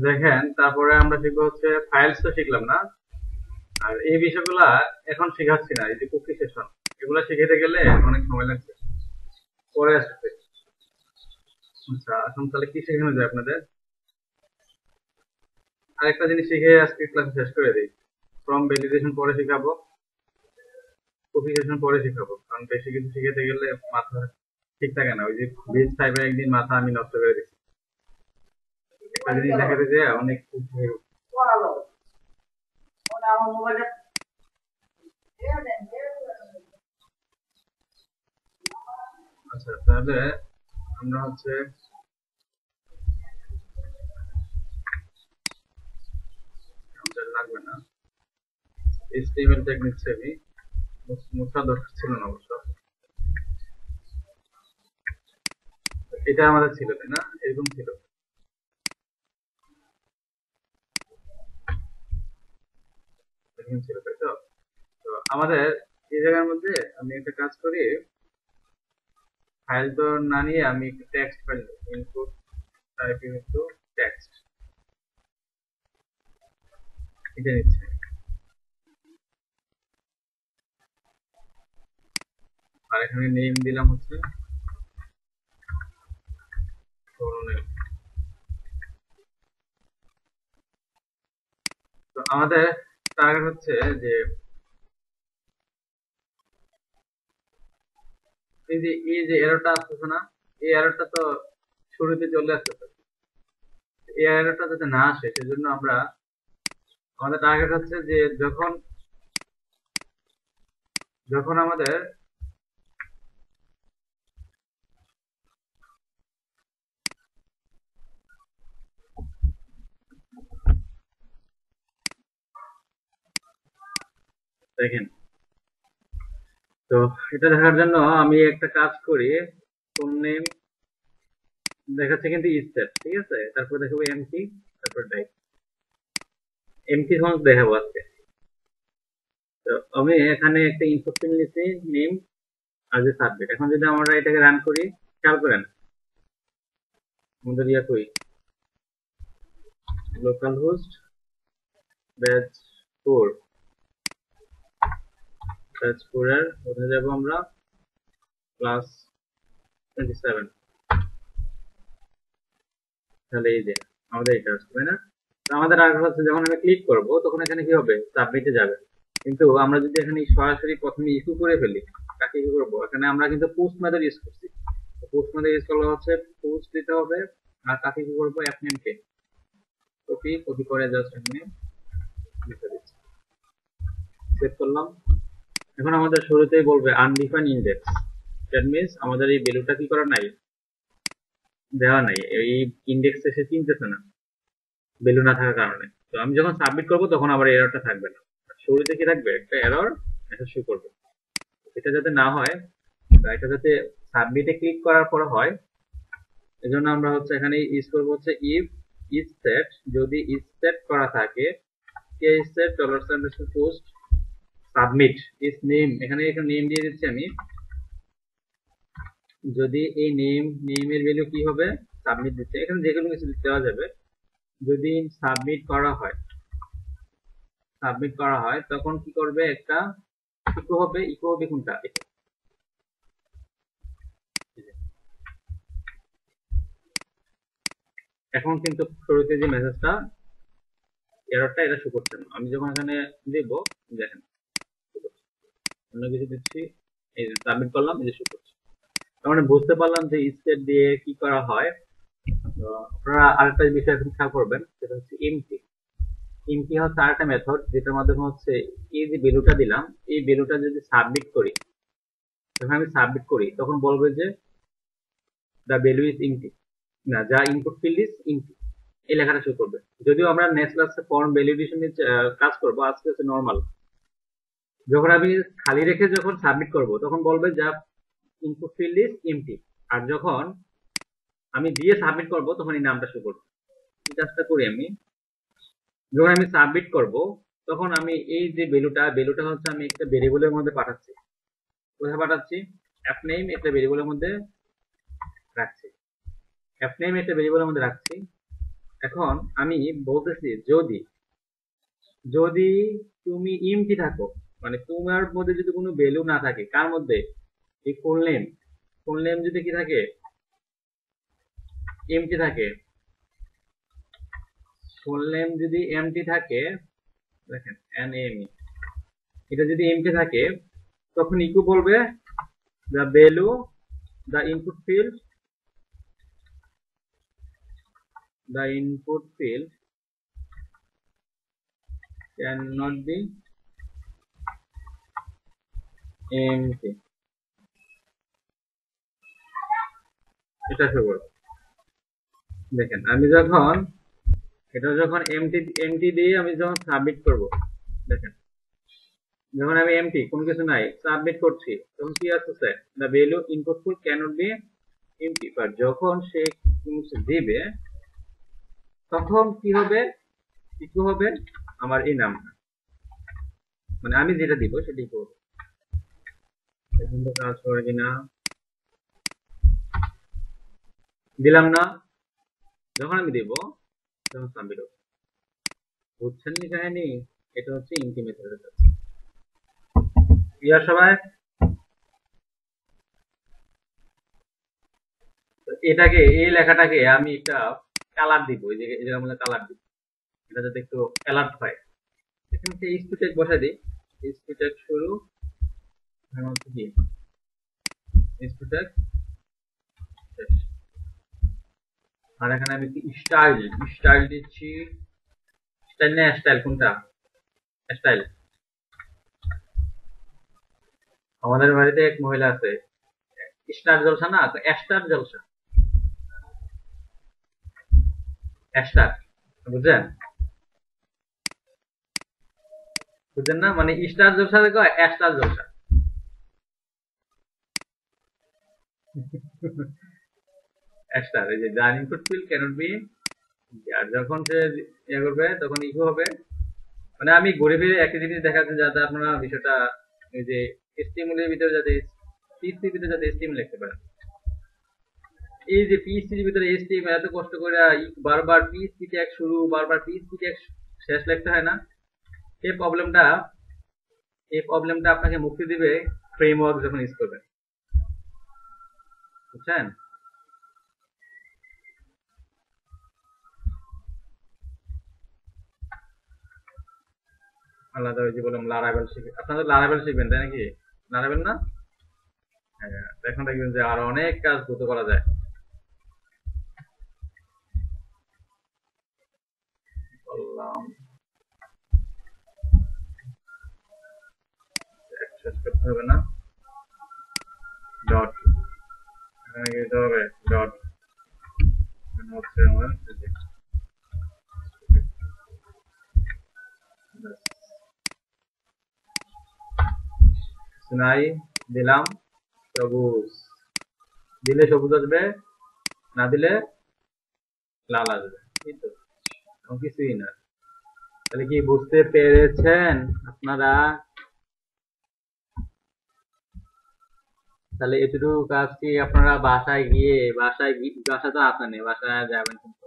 দেখেন, তারপরে আমরা শিখবো হচ্ছে ফাইলস, তো শিখলাম না। আর এই বিষয়গুলা এখন শেখাচ্ছি না, এই যে কুকি সেশন, এগুলা শিখাতে গেলে অনেক সময় লাগছে, পরে আসবে। আচ্ছা, এখন তাহলে কি শেখানো যায় আপনাদের? আরেকটা জিনিস শিখে আজকে ক্লাস শেষ করে দিই। ফ্রম ভ্যালিডেশন পরে শিখাবো, কুকি সেশন পরে শিখাবো, কারণ বেশি কিছু শিখাতে গেলে মাথা ঠিক থাকে না। ওই যে বেজ টাইপের একদিন মাথা আমি নষ্ট করে দিচ্ছি, একটা জিনিস দেখাতে যে অনেক কিছু হয়ে গেছে। আচ্ছা, তাহলে আমরা হচ্ছে আমাদের লাগবে না HTML ট্যাগ নিচ্ছে আমি, মোটা দরকার ছিল না অবশ্য। এটা আমাদের ছিল, তাই না? এরকম ছিল। এরকম ছিল, তাই তো? তো আমাদের এই জায়গার মধ্যে আমি একটা কাজ করি, ফাইল তো না নিয়ে আমি একটা text file input typing to text, এটা নিচ্ছে। আর এখানে নেম দিলাম হচ্ছে name। তো আমাদের টার্গেট হচ্ছে যে এই যে এররটা আসতেছে না, এই এররটা তো শুরুতে চলে আসতেছে, এই এররটা যাতে না আসে সেজন্য আমরা, আমাদের টার্গেট হচ্ছে যে যখন যখন আমাদের দেখেন, তো এটা দেখার জন্য আমি একটা কাজ করি, ফুল নেম দেখাচ্ছে কিন্তু স্টেপ, ঠিক আছে, তারপর দেখাবো এমটি, তারপর টাইপ, এমটি ফাংশন দেখাবো আজকে। তো আমি এখানে একটা ইনপুট ফিল্ড নিচ্ছি, নেম আর যে সাবজেক্ট। এখন যদি আমরা এটাকে রান করি, খেয়াল করেন আমাদের ইয়া করি লোকাল হোস্ট ব্যাচ 4, ব্যাচ 4 এর কোথায় যাবো আমরা, +27। তাহলে এই যে আমাদের এটা আসবে, তাই না? তো আমাদের আগে হচ্ছে যখন আমি ক্লিক করব তখন এখানে কি হবে, সাবমিটে যাবে। কিন্তু আমরা যদি এখানে সরাসরি প্রথমে ইস্যু করে ফেলি, কাকে কি করবো, এখানে আমরা কিন্তু পোস্ট মেথড ইউজ করছি। পোস্ট মেথড ইউজ করলে হচ্ছে পোস্ট দিতে হবে, আর কাকে কি করবো, অ্যাপ নেম কে কপি কপি করে জাস্ট এখানে লিখে দিচ্ছি, সেভ করলাম। এখন আমাদের শুরুতেই বলবে আনডিফাইন ইন্ডেক্স, দ্যাট মিনস আমাদের এই ভ্যালুটা কি করা নাই, দেওয়া নাই, এই ইন্ডেক্স সে চিনতেছে না ভ্যালু না থাকার কারণে। তো আমি যখন সাবমিট করব তখন আবার এররটা থাকবে না, শুরুতে কি থাকবে, একটা এরর মেসেজ শো করবে। এটা যাতে না হয়, বা এটা যাতে সাবমিটে ক্লিক করার পরে হয়, এজন্য আমরা হচ্ছে এখানে ইউজ করব হচ্ছে ইফ ইজ সেট, যদি ইজ সেট করা থাকে, কে is set $post submit is name, এখানে এখানে নেম দিয়ে দিচ্ছি আমি। যদি এই নেমের ভ্যালু কি হবে, সাবমিট দিচ্ছে, এখানে যে কোনো কিছু দেওয়া যাবে। যদি সাবমিট করা হয় তখন কি করবে, একটা ইকো হবে কোনটা, এখন কিন্তু শুরুতে যে মেসেজটা এররটা এটা শো করছে না। আমি যখন এখানে দেব, দেখেন অন্য কিছু দিচ্ছি, এই যে সাবমিট করলাম, এই যে শো করছে। তার মানে বুঝতে পারলাম যে স্টেপ দিয়ে কি করা হয়। তো আপনারা আরেকটা বিষয় এখন খেয়াল করবেন, সেটা হচ্ছে এমটি। এমটি হচ্ছে আরেকটা মেথড যেটার মাধ্যমে হচ্ছে এই যে ভ্যালুটা দিলাম, এই ভ্যালুটা যদি সাবমিট করি, যখন আমি সাবমিট করি তখন বলবে যে দ্য ভ্যালু ইজ এমটি, না, যা ইনপুট ফিল্ড ইজ এমটি, এই লেখাটা শো করবে। যদিও আমরা নেক্সট ক্লাসে ফর্ম ভ্যালিডেশন নিয়ে কাজ করবো, আজকে হচ্ছে নর্মাল। যখন আমি খালি রেখে যখন সাবমিট করব তখন বলবে যা ইনপুট ফিল্ড ইজ এমটি, আর যখন আমি দিয়ে সাবমিট করব তখন এই নামটা শো করবে। এই কাজটা করি আমি, যখন আমি সাবমিট করব তখন আমি এই যে ভ্যালুটা হচ্ছে আমি একটা ভেরিয়েবলের মধ্যে পাঠাচ্ছি। কোথায় পাঠাচ্ছি, অ্যাপ নেম একটা ভেরিয়েবলের মধ্যে রাখছি, অ্যাপ নেম একটা ভেরিয়েবলের মধ্যে রাখছি। এখন আমি বলতেছি যদি যদি তুমি ইমটি থাকো, মানে তোমার মধ্যে যদি কোনো ভ্যালু না থাকে, কার মধ্যে? এই ফুল নেম যদি কি থাকে, এমটি থাকে, ফুল নেম যদি এমটি থাকে, দেখেন এন এম এটা যদি এমটি থাকে, তখন ইকো বলবে the value the input field cannot be empty, এটা শুরু। দেখেন আমি যখন এটা যখন এমটি এমটি দিয়ে আমি যখন সাবমিট করব, দেখেন যখন আমি এমটি কোনো কিছু নাই সাবমিট করছি, তখন কি আসছে, the value input field cannot be empty, but যখন সে কিছু দিবে তখন কি হবে, ইকো হবে আমার এই নামটা, মানে আমি যেটা দিব সেটা ইকো হবে। এখন তো কাজ করে কিনা দিলাম না, যখন আমি দেব তখন সাবমিট হবে। বুঝছেন নি কাহিনী? এটা হচ্ছে ইনটি মেথডের কাজ। ক্লিয়ার সবাই? এটাকে এই লেখাটাকে আমি একটা কালার দিব, এই যে এটার মধ্যে কালার দিব, এটা যাতে একটু অ্যালার্ট হয়। এখানে একটা স্পিটেক বসাই দিই, স্পিটেক শুরু, এখানে হচ্ছে কি স্পিটেক শেষ। আর এখানে আমি স্টাইল স্টাইল দিচ্ছি, স্টাইল না স্টাইল কোনটা? স্টাইল। আমাদের বাড়িতে এক মহিলা আছে, স্টার জলসা না, স্টার জলসা, স্টার, বুঝছেন? বুঝছেন না, মানে স্টার জলসা দেখো, স্টার জলসা। স্টার, এই যে the input field cannot be, আর যখন সে ইয়ে করবে তখন ইকো হবে। মানে আমি ঘুরে ফিরে একই জিনিস দেখাচ্ছি যাতে আপনারা বিষয়টা, এই যে HTML এর ভিতরে যাতে পিএইচপি ভিতরে যাতে HTML লিখতে পারেন। এই যে পিএইচপি এর ভিতরে HTML এত কষ্ট করে বারবার পিএইচপি ট্যাগ শুরু, বারবার পিএইচপি ট্যাগ শেষ লিখতে হয় না, এই প্রবলেমটা আপনাকে মুক্তি দিবে ফ্রেমওয়ার্ক যখন ইউজ করবেন। বুঝছেন? আলাদা ওই যে বললাম লারাভেল শিখবেন, আপনাদের লারাভেল শিখবেন তাই নাকি? লারাভেল না? হ্যাঁ, এখন দেখবেন যে আরো অনেক কাজ দ্রুত করা যায়। বললাম শেষ করতে হবে না, ডট এখানে দিতে হবে ডট, হচ্ছে আমার নাই দিলাম সবুজ, দিলে সবুজ আসবে, না দিলে লাল আসবে, এই তো, কিছুই না। তাহলে কি বুঝতে পেরেছেন আপনারা? তাহলে এতটুকু কাজ কি আপনারা বাসায় তো আসেন, বাসায় যাবেন কিন্তু